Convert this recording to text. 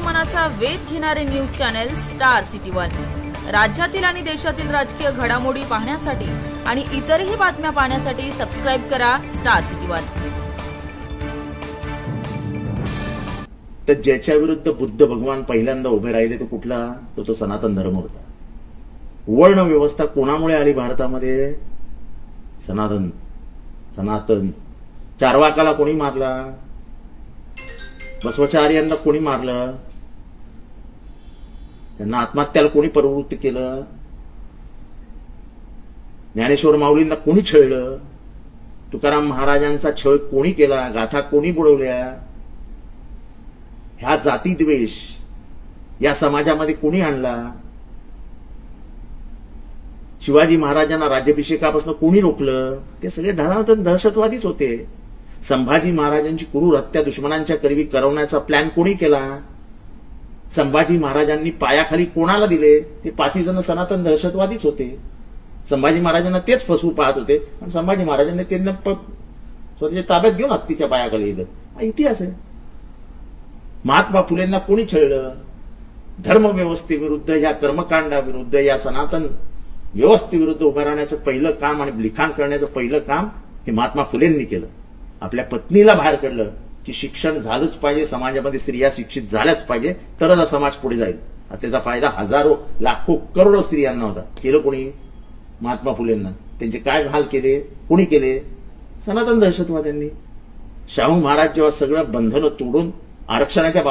मनाचा वेध घेणारे news channel star city one. राज्यातील आणि देशातील राजकीय घडामोडी पाहण्यासाठी आणि इतरही बातम्या पाहण्यासाठी सबस्क्राइब करा स्टार सिटी वन। तर ज्याच्या विरुद्ध बुद्ध भगवान पहिल्यांदा उभे राहिले तो कुठला? तो सनातन धर्म होता। वर्ण व्यवस्था कोणामुळे आली भारतामध्ये? सनातन। चारवाकाला कोणी मारला? बसवाचार्यांना कोणी मारलं? त्यांना आत्महत्याला कोणी प्रवृत्त केलं? ज्ञानेश्वर माऊलींना कोणी छळलं? तुकाराम महाराजांचा छळ कोणी केला? गाथा कोणी बुडवल्या? ह्या जाती द्वेष या समाजामध्ये कोणी आणला? शिवाजी महाराजांना राज्याभिषेकापासून कोणी रोखलं? ते सगळे धनातन दहशतवादीच होते। संभाजी महाराजांची क्रूर हत्या दुश्मनांच्या करवी करवण्याचा प्लॅन कोणी केला? संभाजी महाराजांनी पायाखाली कोणाला दिले? ते पाचही जण सनातन दहशतवादीच होते। संभाजी महाराजांना तेच फसवू पाहत होते आणि संभाजी महाराजांनी त्यांना स्वतःच्या ताब्यात घेऊन हत्तीच्या पायाखाली दिलं। हा इतिहास आहे। महात्मा फुलेंना कोणी छळलं? धर्मव्यवस्थेविरुद्ध, या कर्मकांडाविरुद्ध, या सनातन व्यवस्थेविरुद्ध उभं राहण्याचं पहिलं काम आणि लिखाण करण्याचं पहिलं काम हे महात्मा फुलेंनी केलं। आपल्या पत्नीला बाहेर काढलं की शिक्षण झालंच पाहिजे, समाजामध्ये स्त्रिया शिक्षित झाल्याच पाहिजे, तरच हा समाज पुढे जाईल। त्याचा फायदा हजारो लाखो करोडो स्त्रियांना होता। केलं कोणी? महात्मा फुलेंना। त्यांचे काय हाल केले? कोणी केले? सनातन दहशतवाद्यांनी। शाहू महाराज जेव्हा सगळं बंधनं तोडून आरक्षणाच्या